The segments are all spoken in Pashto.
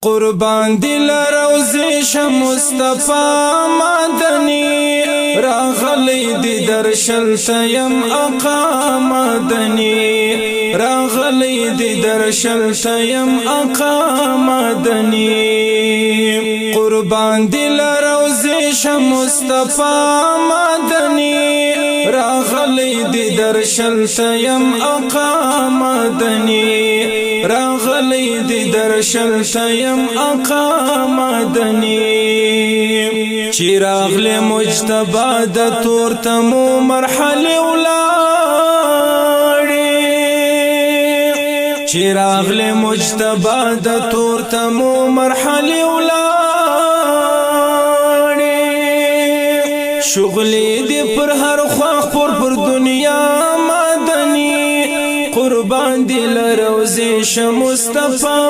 قربان دل روزش مصطفى مدنی راغلی دی درشل تیم آقا مدنی راغلی دی درشل تیم آقا مدنی قربان دل روزش مصطفى مدنی راغلی دی درشل تیم آقا مدنی راغلی دی درشل تیم آقا مدنی چراغ لمجتبا د تور تمو مرحله ولاړي چراغ لمجتبا د تور تمو مرحله ولاړي شغلې دې پر هر خوا پر دنیا مدني قربان دل روزش مصطفى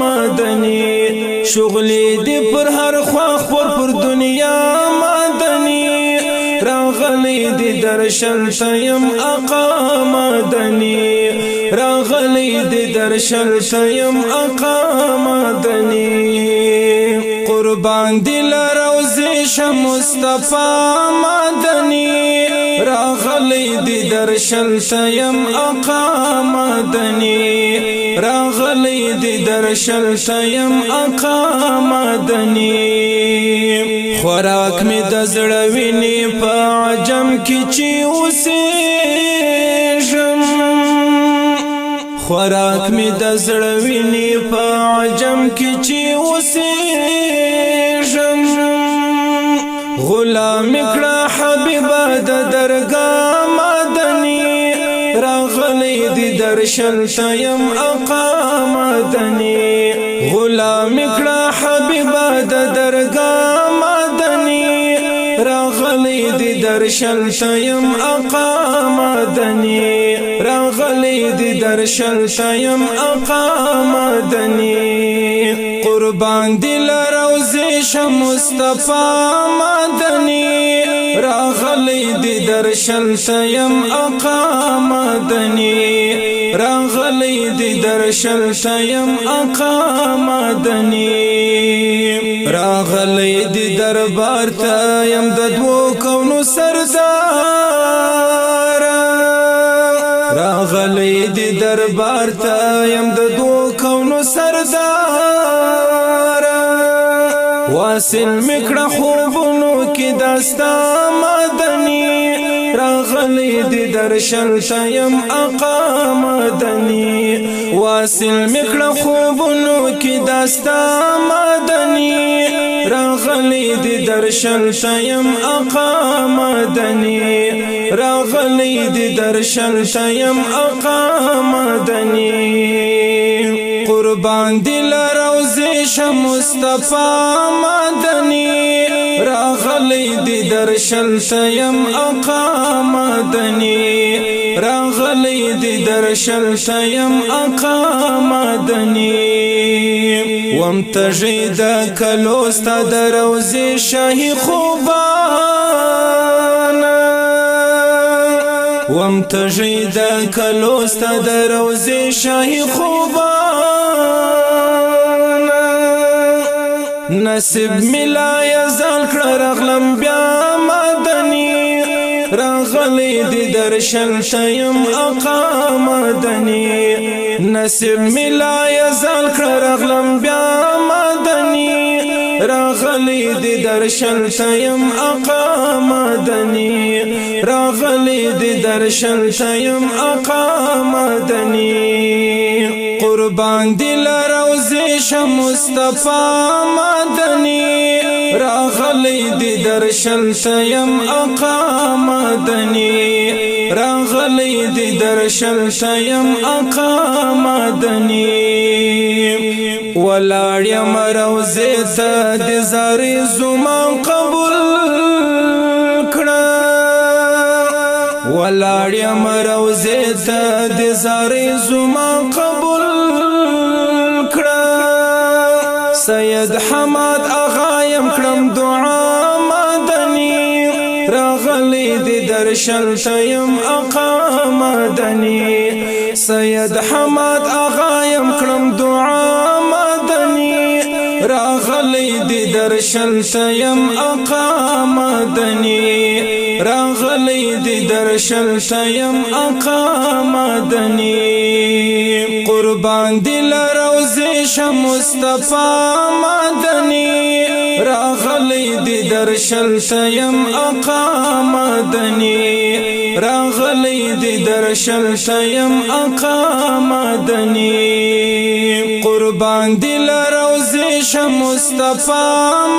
مدنی شغلی دی پر هر خوا پر دنیا مدنی راغلی دی درشل تیم آقا مدنی راغلی دی درشل تیم آقا مدنی قربان دل روزش مصطفى مدنی راغلی دی درشل تیم آقا مدنی راغلی دی درشل تیم آقا مدنی خوراک می د زړه ویني په عجم کې چې اوسېږم خوراک می د زړه ویني په عجم کې چې اوسېږم غلام کړه حبیب د درگاه مدنی راغلی دی درشل تیم آقا مدنی غلام کړه حبیب د درگاه مدنی راغلی دی درشل تیم آقا مدنی راغلی دی درشل تیم آقا مدنی قربان دل روزش مصطفى مدنی راغلی دی درشل تیم آقا مدنی راغلی دی درشل تیم آقا مدنی راغلی دی دربار تیم د دو کونو سردار راغلی دی دربار تیم د دو کونو سردار واصل مکړه خوبونو کې داستا مدنی راغلی دی درشل تیم آقا مدنی واصل مکړه خوبونو کې داستا مدنی راغلی دی درشل تیم آقا مدنی راغلی دی درشل تیم آقا مدنی قربان دل روزش مصطفى مدنی راغلی دی درشل تیم آقا مدنی راغلی دی درشل تیم آقا مدنی وامتجید کلوست در روزی شاهی خوبانا وامتجید کلوست در روزی شاهی خوبانا نصیب ملا یزال کړه رغلم بیا مدنی راغلی دی درشل تیم آقا مدنی نصیب ملا یزال کړه رغلم بیا مدنی راغلی دی درشل تیم آقا مدنی راغلی دی درشل تیم آقا مدنی قربان دل روزش مصطفى مدنی راغلی دی درشل تیم آقا مدنی راغلی دی درشل تیم آقا مدنی ولاړ یم روزه ته د زارې زمان قبول کړه ولاړ یم روزه ته د زارې زمان قبول کړه سید حماد آغا یم کړم دعا مدنی راغلی دی درشل تیم آقا مدنی سید حماد آغا یم کړم دعا مدنی راغلی دی درشل تیم آقا مدنی راغلی دی درشل تیم آقا مدنی قربان دل روزش مصطفی مدنی راغلی دی درشل تیم آقا مدنی راغلی دی درشل تیم آقا مدنی قربان دل روزش مصطفی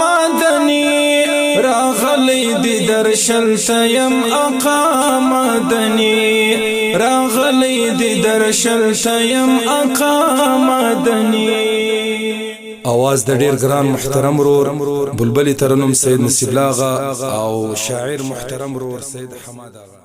مدنی راغلی دی درشل تیم آقا مدنی راغلی دی درشل تیم آقا مدنی आवाज د ډیر ګران محترم رور بلبلی ترنم سید نصیب لاغا او شاعر محترم رور سید حماد آغا